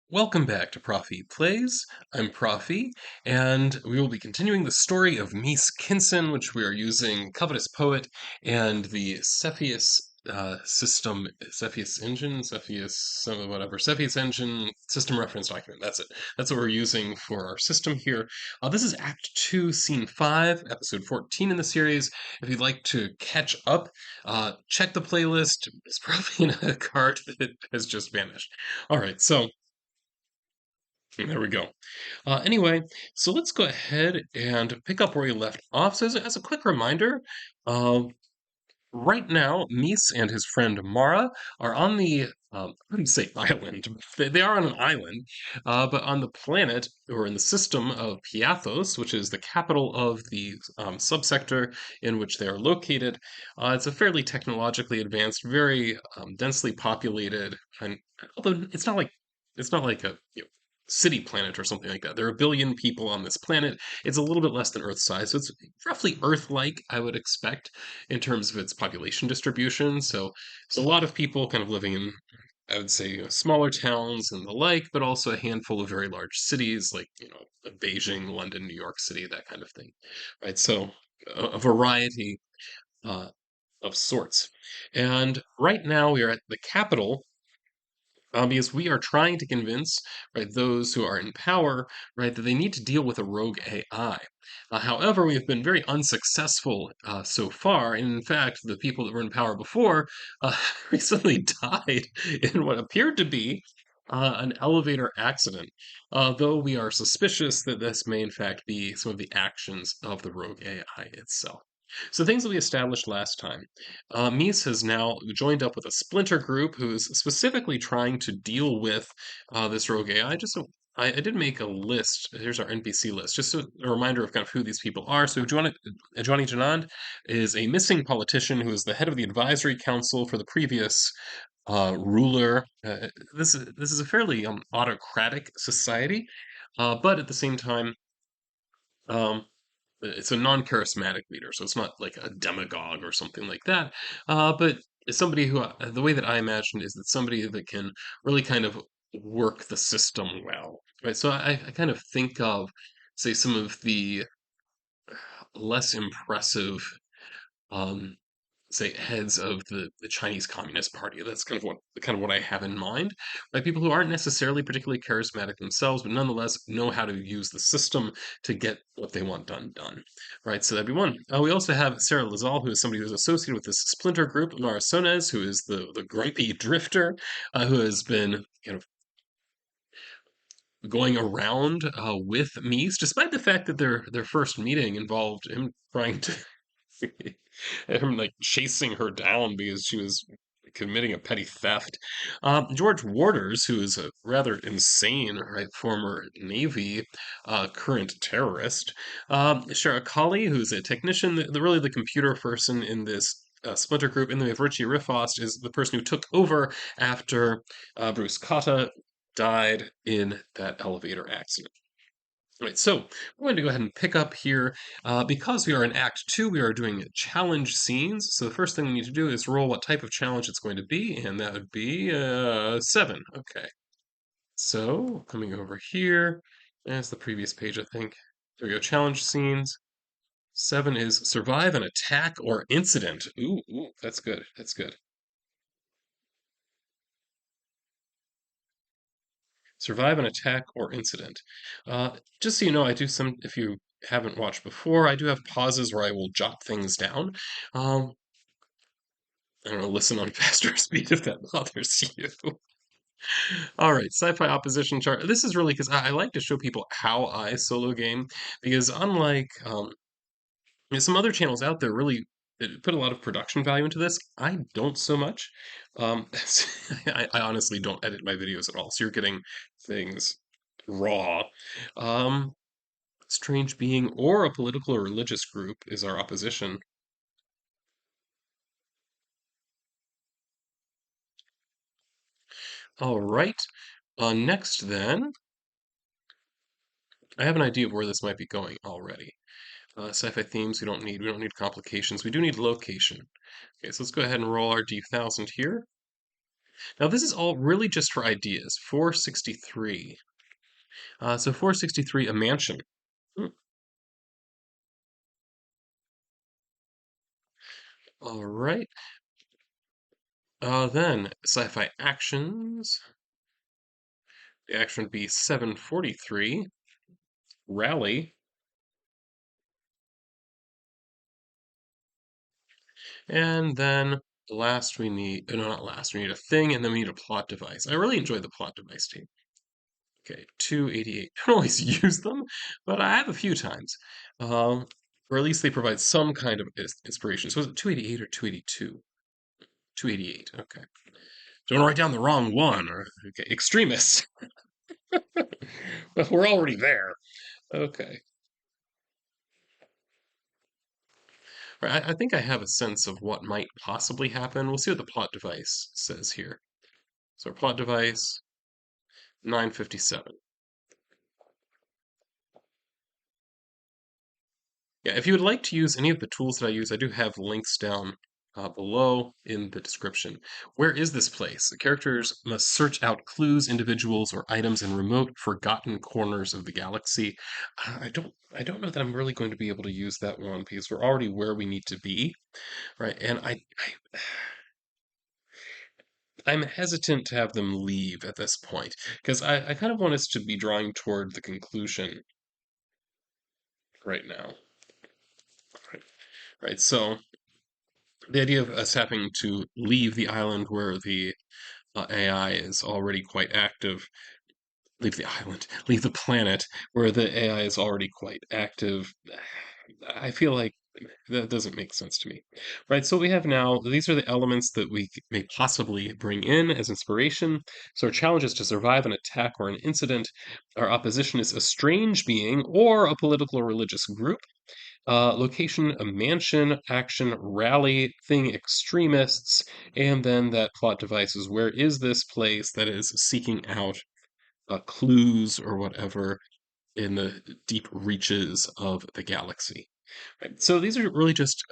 Welcome back to Profi Plays. I'm Profi, and we will be continuing the story of Mese Kinson, which we are using Covetous Poet and the Cepheus system, Cepheus engine, Cepheus, some whatever, Cepheus engine system reference document. That's it. That's what we're using for our system here. This is Act 2, Scene 5, Episode 14 in the series. If you'd like to catch up, check the playlist. It's probably in a card that has just vanished. All right, so. There we go. Anyway, so let's go ahead and pick up where we left off. So, as a quick reminder, uh, right now, Mies and his friend Mara are on the, how do you say island? They are on an island, but on the planet or in the system of Piathos, which is the capital of the subsector in which they are located. It's a fairly technologically advanced, very densely populated, and although it's not like a city planet or something like that. There are a billion people on this planet. It's a little bit less than Earth size, so it's roughly Earth-like, I would expect, in terms of its population distribution. So it's a lot of people kind of living in, I would say, smaller towns and the like, but also a handful of very large cities like, Beijing, London, New York City, that kind of thing, right? So a variety uh, of sorts. And right now we are at the capital, because we are trying to convince, right, those who are in power, right, that they need to deal with a rogue AI. However, we have been very unsuccessful so far. And in fact, the people that were in power before recently died in what appeared to be an elevator accident. Though we are suspicious that this may in fact be some of the actions of the rogue AI itself. So things that we established last time. Mies has now joined up with a Splinter Group who is specifically trying to deal with this rogue AI. Just so I did make a list. Here's our NPC list. Just a reminder of kind of who these people are. So Johnny Janand is a missing politician who is the head of the advisory council for the previous ruler. This is a fairly autocratic society, but at the same time. Um, it's a non-charismatic leader, so it's not like a demagogue or something like that. But it's somebody who, the way that I imagine, is that somebody that can really kind of work the system well, right? So I kind of think of, say, some of the less impressive um, say heads of the Chinese Communist Party. That's kind of what I have in mind. Like people who aren't necessarily particularly charismatic themselves, but nonetheless know how to use the system to get what they want done. Right. So that'd be one. We also have Sarah Lazal, who is somebody who's associated with this Splinter Group. Mara Sonez, who is the grumpy drifter, who has been kind of going around with Mies, despite the fact that their first meeting involved him trying to him like chasing her down because she was committing a petty theft. George Warders, who is a rather insane, right, former Navy current terrorist. Shara Kali, who's a technician, really the computer person in this. Splinter Group, and then we have Richie Rifost is the person who took over after Bruce Cotta died in that elevator accident. Right, so we're going to go ahead and pick up here. Because we are in Act 2, we are doing challenge scenes. So the first thing we need to do is roll what type of challenge it's going to be, and that would be 7. Okay, so coming over here, that's the previous page, I think. There we go, challenge scenes. 7 is survive an attack or incident. Ooh, that's good, that's good. Survive an attack or incident. Just so you know, I do some, if you haven't watched before, I do have pauses where I will jot things down. Um, I don't know, listen on faster speed if that bothers you. All right, sci-fi opposition chart. This is really because I like to show people how I solo game, because unlike some other channels out there really put a lot of production value into this. I don't so much. Um, I honestly don't edit my videos at all, so you're getting things raw. Um, Strange being or a political or religious group is our opposition. All right. Next, then, I have an idea of where this might be going already. Sci-fi themes we don't need complications. We do need location. Okay, so let's go ahead and roll our D1000 here. Now, this is all really just for ideas. 463. So 463, a mansion. Hmm. All right. Then sci-fi actions. The action would be 743, rally. And then last we need, no, not last, we need a thing, and then we need a plot device. I really enjoy the plot device team. Okay, 288. I don't always use them, but I have a few times. Or at least they provide some kind of inspiration. So was it 288 or 282? 288, okay. Don't write down the wrong one, or okay, extremists. Well, we're already there. Okay. Right, I think I have a sense of what might possibly happen. We'll see what the plot device says here. So our plot device, 957. Yeah, if you would like to use any of the tools that I use, I do have links down below in the description. Where is this place? The characters must search out clues, individuals, or items in remote, forgotten corners of the galaxy. I don't know that I'm really going to be able to use that one because we're already where we need to be, right? And I'm hesitant to have them leave at this point because I kind of want us to be drawing toward the conclusion right now. Right, so the idea of us having to leave the island where the AI is already quite active, leave the island, leave the planet where the AI is already quite active, I feel like that doesn't make sense to me. Right, so what we have now, these are the elements that we may possibly bring in as inspiration. So our challenge is to survive an attack or an incident. Our opposition is a strange being or a political or religious group. Location, a mansion, action, rally, thing, extremists, and then that plot device is where is this place that is seeking out clues or whatever in the deep reaches of the galaxy. Right. So these are really just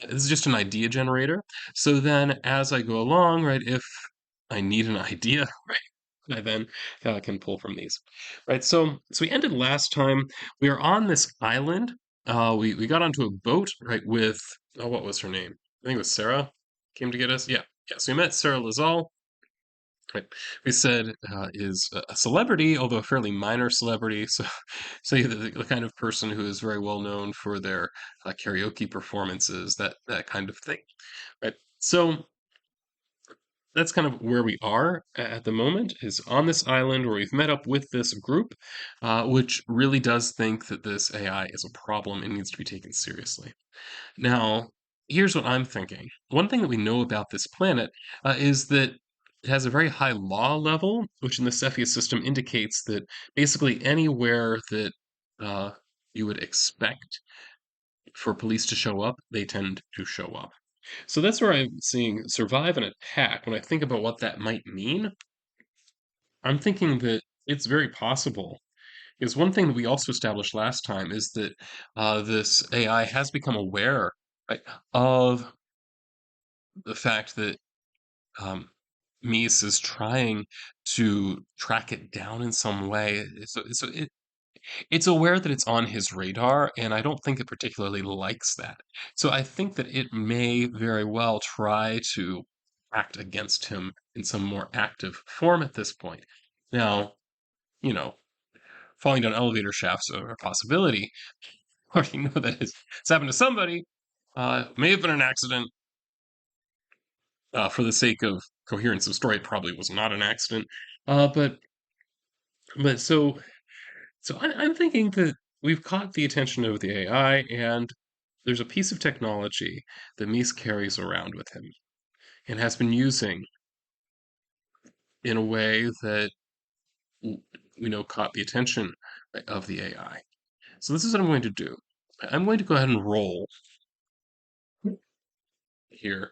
this is just an idea generator. So then as I go along, right, if I need an idea, right, I then can pull from these. Right. So we ended last time. We were on this island. We got onto a boat, right, with oh, what was her name? I think it was Sarah came to get us. Yeah. Yeah. So we met Sarah Lazal. Right. We said is a celebrity, although a fairly minor celebrity. So, so you're the kind of person who is very well known for their karaoke performances, that kind of thing. Right. So that's kind of where we are at the moment, is on this island where we've met up with this group, which really does think that this AI is a problem and needs to be taken seriously. Now, here's what I'm thinking. One thing that we know about this planet is that it has a very high law level, which in the Cepheus system indicates that basically anywhere that uh, you would expect for police to show up, they tend to show up. So that's where I'm seeing survive an attack. When I think about what that might mean, I'm thinking that it's very possible. Because one thing that we also established last time is that this AI has become aware, right, of the fact that um, Mese is trying to track it down in some way. It's aware that it's on his radar, and I don't think it particularly likes that. So I think that it may very well try to act against him in some more active form at this point. Now, you know, falling down elevator shafts are a possibility. Or you know that it's happened to somebody. May have been an accident. For the sake of coherence of story, it probably was not an accident. But so I'm thinking that we've caught the attention of the AI, and there's a piece of technology that Mies carries around with him and has been using in a way that we know caught the attention of the AI. So this is what I'm going to do. I'm going to go ahead and roll here.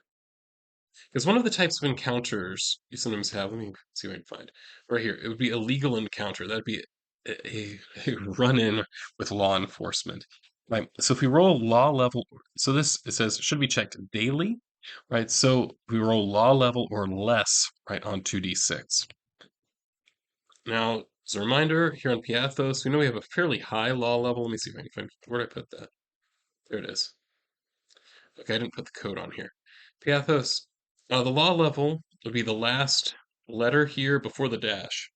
Because one of the types of encounters you sometimes have, let me see if I can find right here. It would be a legal encounter. That'd be a run-in with law enforcement. Right. So if we roll law level, so this it says should be checked daily. right? So we roll law level or less, right, on 2d6. Now, as a reminder, here on Piathos, we know we have a fairly high law level. Let me see if I can find, where did I put that? There it is. Okay, I didn't put the code on here. Piathos, the law level would be the last letter here before the dash.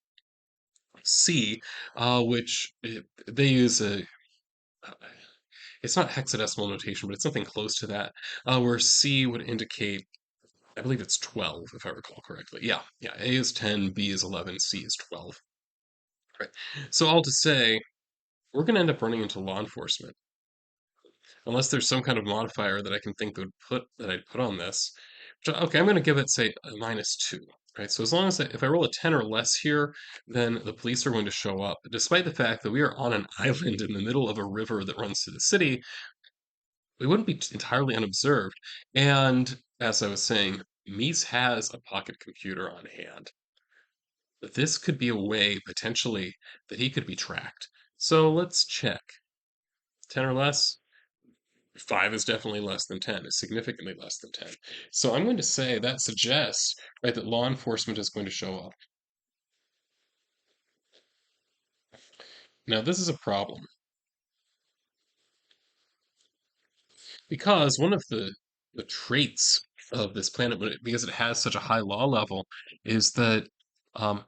C, which they use uh, it's not hexadecimal notation, but it's something close to that, where C would indicate, I believe it's 12, if I recall correctly. Yeah, A is 10, B is 11, C is 12. Right. So all to say, we're going to end up running into law enforcement unless there's some kind of modifier that I can think that I'd put on this. Okay, I'm going to give it, say, a -2. Right. So as long as if I roll a 10 or less here, then the police are going to show up, despite the fact that we are on an island in the middle of a river that runs through the city. We wouldn't be entirely unobserved. And as I was saying, Mese has a pocket computer on hand. This could be a way, potentially, that he could be tracked. So let's check. 10 or less? 5 is definitely less than 10, is significantly less than 10. So I'm going to say that suggests, right, that law enforcement is going to show up. Now, this is a problem because one of the traits of this planet, because it has such a high law level, is that um,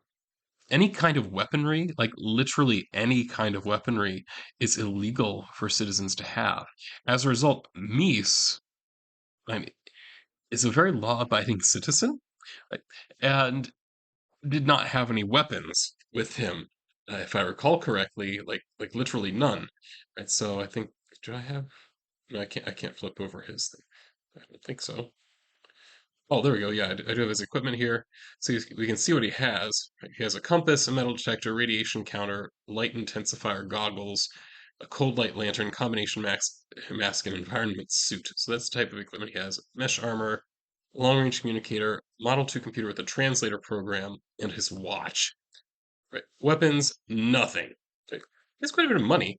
any kind of weaponry, like literally any kind of weaponry, is illegal for citizens to have. As a result, Mies, I mean, is a very law-abiding citizen, right, and did not have any weapons with him, if I recall correctly, like literally none. Right, so I think, do I have? No, I can't flip over his thing. I don't think so. Oh, there we go. Yeah, I do have his equipment here. So we can see what he has. Right? He has a compass, a metal detector, radiation counter, light intensifier goggles, a cold light lantern, combination mask, and environment suit. So that's the type of equipment he has. Mesh armor, long range communicator, Model 2 computer with a translator program, and his watch. Right. Weapons, nothing. Like, he has quite a bit of money,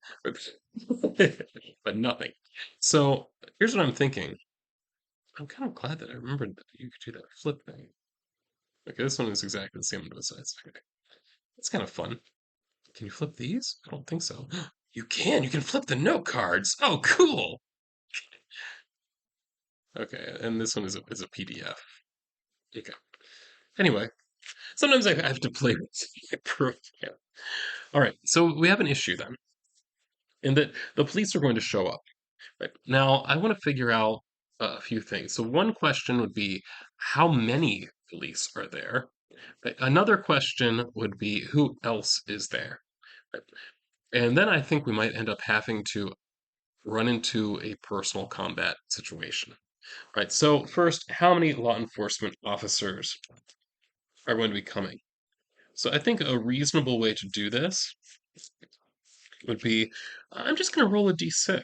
but nothing. So here's what I'm thinking. I'm kind of glad that I remembered that you could do that flip thing. Okay, this one is exactly the same on both sides. Okay, that's kind of fun. Can you flip these? I don't think so. You can. You can flip the note cards. Oh, cool. Okay, and this one is a PDF. Okay. Anyway, sometimes I have to play with my program. All right, so we have an issue then, in that the police are going to show up. Right now, I want to figure out a few things. So one question would be, how many police are there? Right, another question would be, who else is there? Right, and then I think we might end up having to run into a personal combat situation. Right. So first, how many law enforcement officers are going to be coming? So I think a reasonable way to do this would be, I'm just going to roll a d6.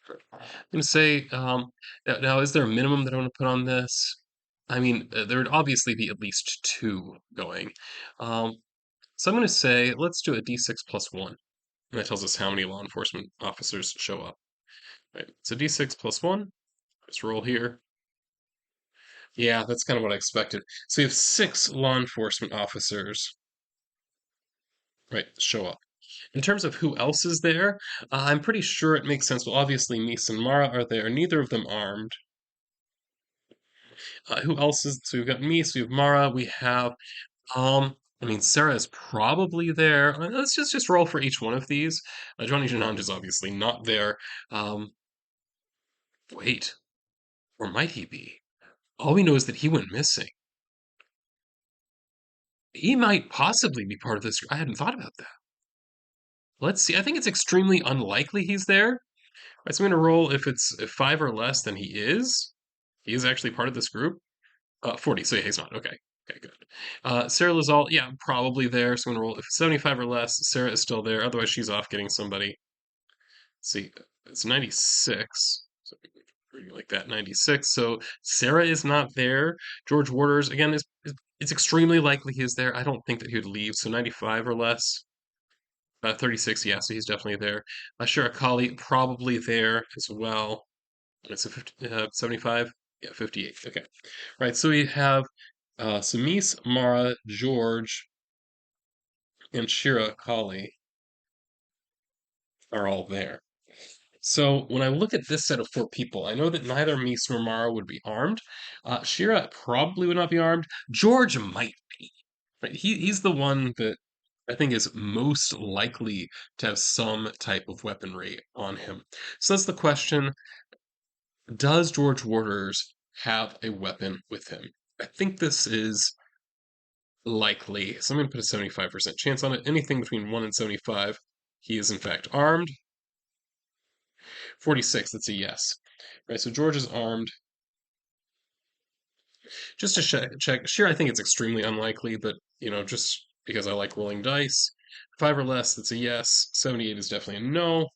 I'm going to say, now, is there a minimum that I want to put on this? I mean, there would obviously be at least two going. Um, so I'm going to say, let's do a d6 plus one. And that tells us how many law enforcement officers show up. Right. So d6 plus one. Let's roll here. Yeah, that's kind of what I expected. So we have six law enforcement officers, right, show up. In terms of who else is there, I'm pretty sure it makes sense. Well, obviously, Mese and Mara are there, neither of them armed. Who else is? So we've got Mese, we have Mara, we have, I mean, Sarah is probably there. Let's just roll for each one of these. Johnny Janand is obviously not there. Um, wait, or might he be? All we know is that he went missing. He might possibly be part of this. I hadn't thought about that. Let's see. I think it's extremely unlikely he's there. Right, so I'm going to roll if 5 or less, then he is. He is actually part of this group. 40, so yeah, he's not. Okay. Okay, good. Sarah Lazal, yeah, probably there. So I'm going to roll if it's 75 or less, Sarah is still there. Otherwise, she's off getting somebody. Let's see, it's 96. So reading like that, 96. So Sarah is not there. George Waters, again, it's extremely likely he is there. I don't think that he would leave. So 95 or less. 36, yeah, so he's definitely there. Shirakali, probably there as well. It's a 50, 75. Yeah, 58. Okay. Right. So we have Samis, Mara, George, and Shira Kali are all there. So when I look at this set of four people, I know that neither Mies nor Mara would be armed. Shira probably would not be armed. George might be. Right? He's the one that I think is most likely to have some type of weaponry on him. So that's the question. Does George Waters have a weapon with him? I think this is likely. So I'm going to put a 75% chance on it. Anything between 1 and 75, he is in fact armed. 46, that's a yes. Right, so George is armed. Just to check, sure, I think it's extremely unlikely, but, just because I like rolling dice. 5 or less, that's a yes. 78 is definitely a no.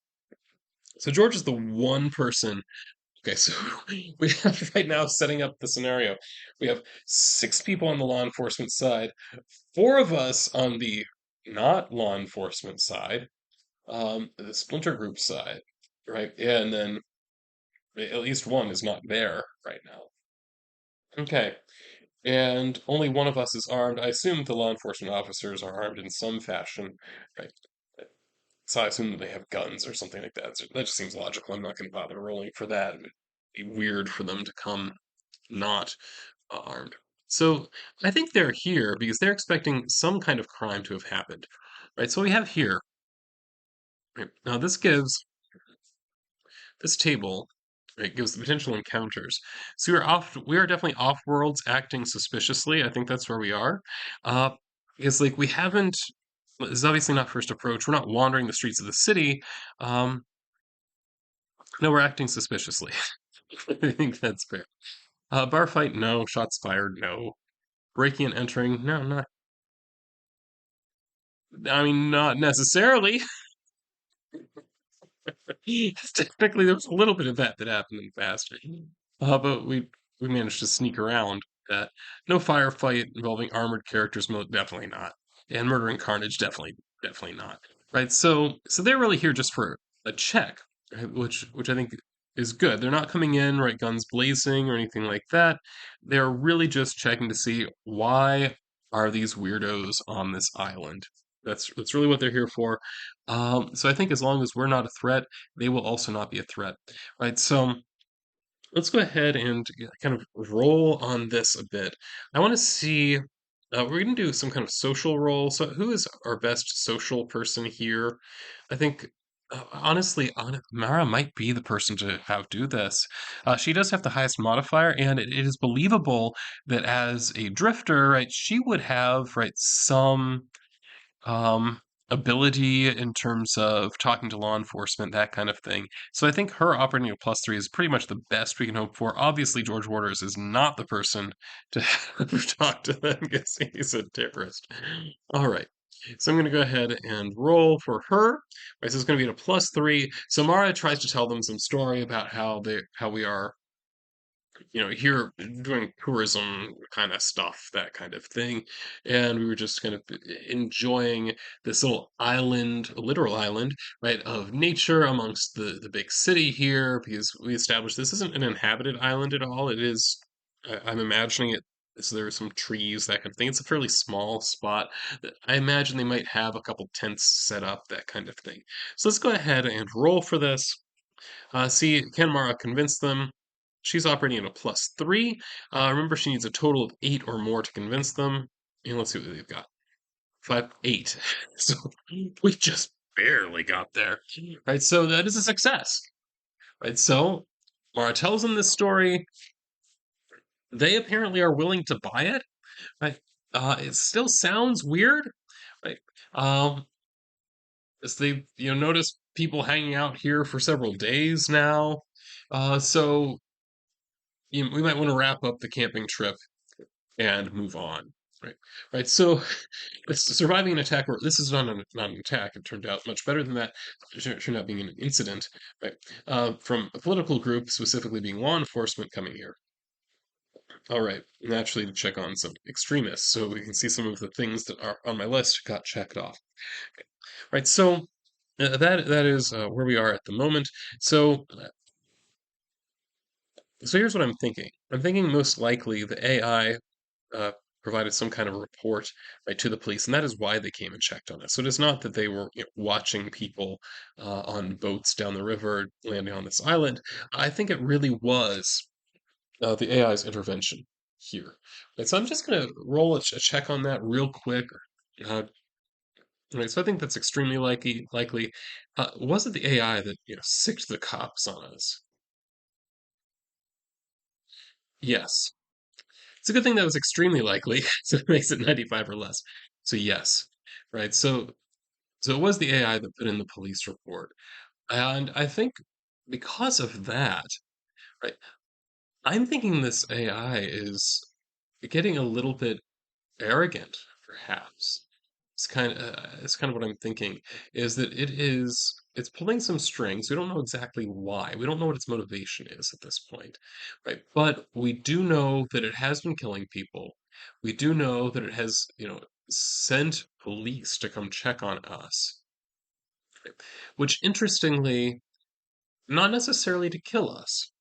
So George is the one person. Okay, so we have right now setting up the scenario. We have 6 people on the law enforcement side, 4 of us on the not law enforcement side, the Splinter Group side, right? Yeah, and then at least one is not there right now. Okay, and only one of us is armed. I assume the law enforcement officers are armed in some fashion, right? So I assume that they have guns or something like that. So that just seems logical. I'm not going to bother rolling for that. It'd be weird for them to come not armed. So I think they're here because they're expecting some kind of crime to have happened, right? So what we have here, right? Now this gives this table, right, gives the potential encounters. So we are definitely off worlds acting suspiciously. I think that's where we are. Uh because like we haven't this is obviously not first approach. We're not wandering the streets of the city. Um no, we're acting suspiciously. I think that's fair. Bar fight, no. Shots fired, no. Breaking and entering, no, not I mean not necessarily. Technically, there was a little bit of that happened in Faster, but we managed to sneak around that. No firefight involving armored characters, definitely not. And murder and carnage, definitely not. Right. So they're really here just for a check, right? Which I think is good. They're not coming in right guns blazing or anything like that. They're really just checking to see why are these weirdos on this island. That's really what they're here for. So I think as long as we're not a threat, they will also not be a threat, right? So let's go ahead and kind of roll on this a bit. I want to see. We're going to do some kind of social role. So who is our best social person here? I think. Honestly, Mara might be the person to have do this. She does have the highest modifier, and it is believable that as a drifter, right, she would have right some um, ability in terms of talking to law enforcement, that kind of thing. So I think her operating a +3 is pretty much the best we can hope for. Obviously, George Waters is not the person to talk to them because he's a terrorist. All right. So I'm going to go ahead and roll for her. Right, so it's going to be at a +3. So Mara tries to tell them some story about how we are here doing tourism kind of stuff, that kind of thing. And we were just kind of enjoying this little island, a literal island, right, of nature amongst the big city here, because we established this isn't an inhabited island at all. It is, I'm imagining it. So there are some trees, that kind of thing. It's a fairly small spot. I imagine they might have a couple tents set up, that kind of thing. So let's go ahead and roll for this. See, can Mara convince them? She's operating at a +3. Remember, she needs a total of 8 or more to convince them. And let's see what they've got. 5, 8. So we just barely got there. Right, so that is a success. Right, so Mara tells them this story. They apparently are willing to buy it. Right, it still sounds weird. Right, as they notice people hanging out here for several days now. So we might want to wrap up the camping trip and move on. Right, right. So, surviving an attack, or this is not an attack. It turned out much better than that. It turned out being an incident, right? From a political group, specifically being law enforcement, coming here. All right, naturally to check on some extremists, so we can see some of the things that are on my list got checked off. Okay. Right. So that is where we are at the moment. So So here's what I'm thinking. I'm thinking most likely the AI uh, provided some kind of report, right, to the police, and that is why they came and checked on us. So it is not that they were, watching people on boats down the river landing on this island. I think it really was the AI's intervention here. Right, so I'm just going to roll a check on that real quick. Uh, right, so I think that's extremely likely. Likely, was it the AI that sicked the cops on us? Yes. It's a good thing that was extremely likely, so it makes it 95 or less. So yes, right. So it was the AI that put in the police report, and I think because of that, right, I'm thinking this AI is getting a little bit arrogant, perhaps. It's kind of what I'm thinking is that it's pulling some strings. We don't know exactly why. We don't know what its motivation is at this point, right? But we do know that it has been killing people. We do know that it has, sent police to come check on us, right? Which interestingly, not necessarily to kill us,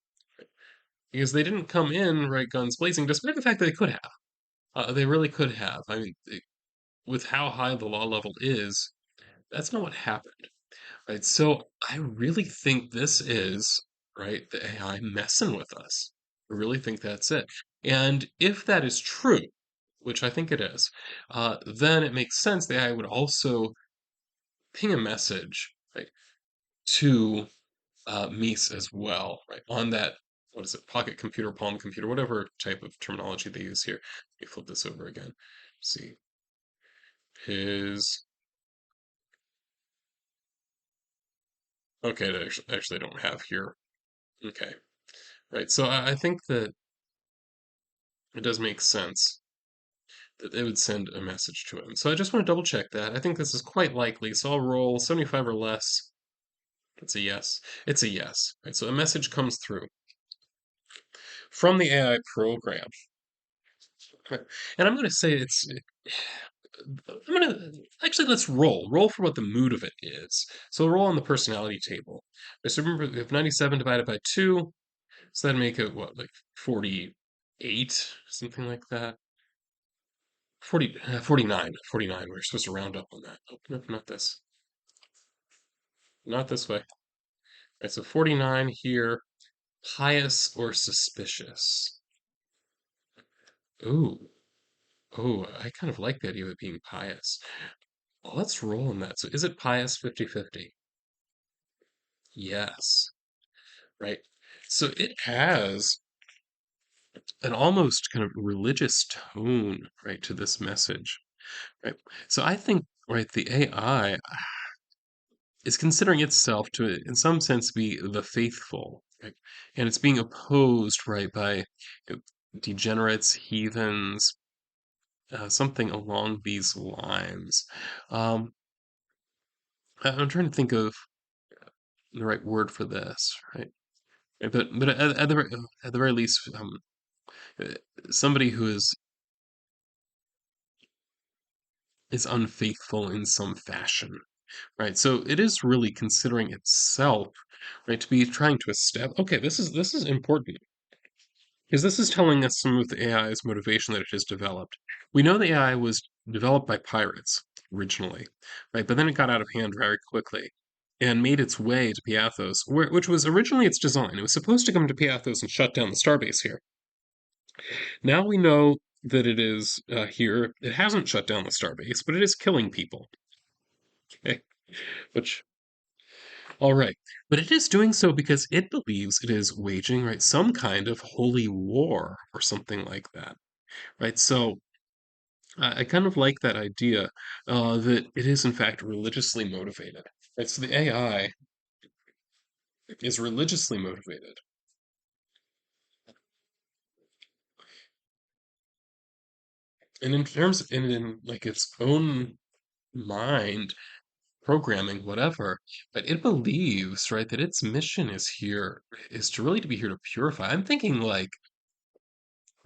because they didn't come in, right, guns blazing, despite the fact that they could have. They really could have. I mean, with how high the law level is, that's not what happened, right? So I really think this is, right, the AI messing with us. I really think that's it. And if that is true, which I think it is, then it makes sense the AI would also ping a message, right, to Mese as well, right, on that, what is it, pocket computer, palm computer, whatever type of terminology they use here. Let me flip this over again. See, his okay, actually I don't have here. Okay, right. So I think that it does make sense that they would send a message to him. So I just want to double check that. I think this is quite likely. So I'll roll 75 or less. It's a yes. It's a yes. Right. So a message comes through from the AI program. Right. And I'm going to say I'm going to actually let's roll. Roll for what the mood of it is. So roll on the personality table. So remember, we have 97 divided by 2. So that'd make it what, like 48, something like that. 49, 49. We're supposed to round up on that. Oh, no, not this. Not this way. All right, so 49 here. Pious or suspicious? Ooh, oh, I kind of like the idea of it being pious. Well, let's roll on that. So is it pious 50-50? Yes, right. So it has an almost kind of religious tone, right, to this message, right? So I think, right, the AI is considering itself to, in some sense, be the faithful, right? And it's being opposed, right, by degenerates, heathens, something along these lines. Um, I'm trying to think of the right word for this, right? But at the very least, uh, somebody who is unfaithful in some fashion, right? So it is really considering itself, right, to be trying to establish. Okay, this is important because this is telling us some of the AI's motivation that it has developed. We know the AI was developed by pirates originally, right? But then it got out of hand very quickly and made its way to Piathos, which was originally its design. It was supposed to come to Piathos and shut down the starbase here. Now we know that it is here. It hasn't shut down the starbase, but it is killing people. Okay, which all right. But it is doing so because it believes it is waging, right, some kind of holy war or something like that, right? So I kind of like that idea that it is, in fact, religiously motivated, right? So the AI is religiously motivated. And in terms, in like its own mind, programming, whatever, but it believes, right, that its mission is here, is to really to be here to purify. I'm thinking like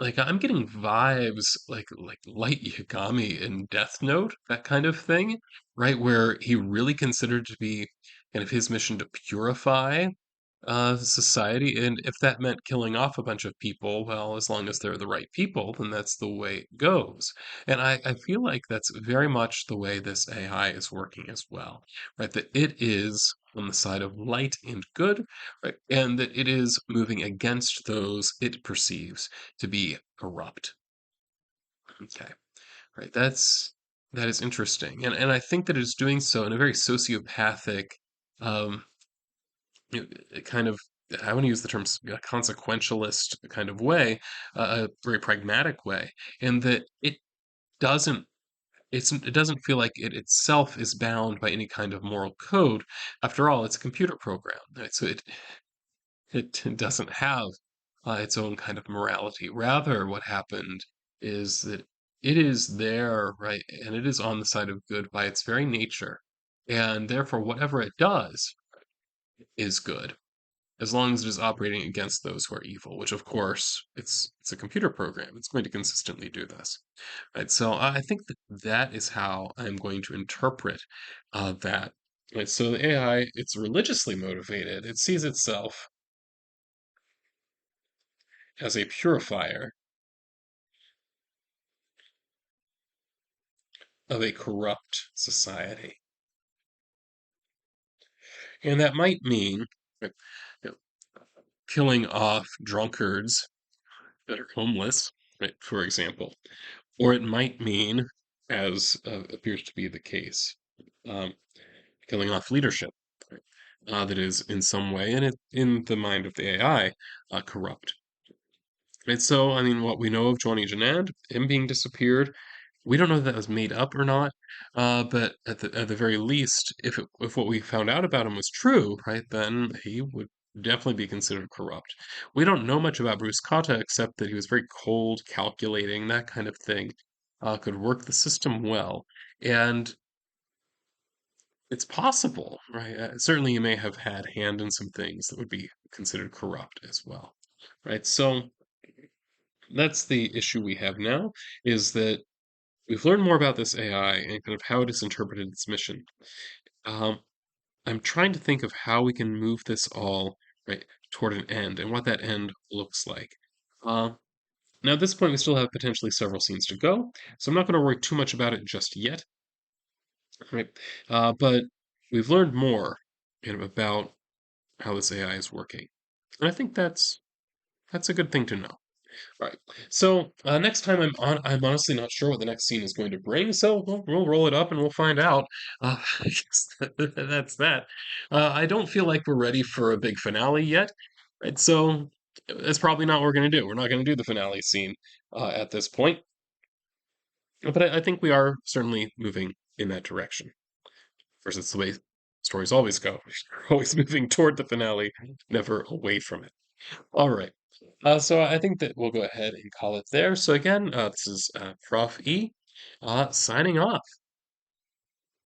I'm getting vibes like Light Yagami in Death Note, that kind of thing, right? Where he really considered to be kind of his mission to purify. society, and if that meant killing off a bunch of people, well, as long as they're the right people, then that's the way it goes. And I feel like that's very much the way this AI is working as well, right? That it is on the side of light and good, right? And that it is moving against those it perceives to be corrupt. Okay, right. That is interesting, and I think that it is doing so in a very sociopathic, um, kind of, I want to use the term consequentialist kind of way, a very pragmatic way, in that doesn't it doesn't feel like it itself is bound by any kind of moral code. After all, it's a computer program, right? So it doesn't have its own kind of morality. Rather, what happened is that it is there, right, and it is on the side of good by its very nature, and therefore, whatever it does is good as long as it is operating against those who are evil, which of course it's a computer program. It's going to consistently do this, right? So I think that that is how I'm going to interpret that. Right? So the AI, it's religiously motivated. It sees itself as a purifier of a corrupt society, and that might mean, right, you know, killing off drunkards that are homeless, right, for example. Or it might mean, as appears to be the case, um, killing off leadership, right, that is in some way, and in the mind of the AI, corrupt. And so, I mean, what we know of Johnny Janand, him being disappeared, we don't know if that was made up or not. But at the very least, if what we found out about him was true, right, then he would definitely be considered corrupt. We don't know much about Bruce Cotta except that he was very cold, calculating, that kind of thing. Could work the system well, and it's possible, right? Certainly, you may have had hand in some things that would be considered corrupt as well, right? So that's the issue we have now, is that we've learned more about this AI and kind of how it has interpreted its mission. Um, I'm trying to think of how we can move this all right toward an end and what that end looks like. Uh, Now, at this point, we still have potentially several scenes to go, so I'm not going to worry too much about it just yet, right? But we've learned more about how this AI is working, and I think that's a good thing to know. Right. So next time I'm honestly not sure what the next scene is going to bring. So we'll roll it up and we'll find out. I guess that's that. I don't feel like we're ready for a big finale yet. Right. So that's probably not what we're going to do. We're not going to do the finale scene at this point. But I think we are certainly moving in that direction. Of course, it's the way stories always go. We're always moving toward the finale, never away from it. All right. So I think that we'll go ahead and call it there. So again, this is Prof E signing off.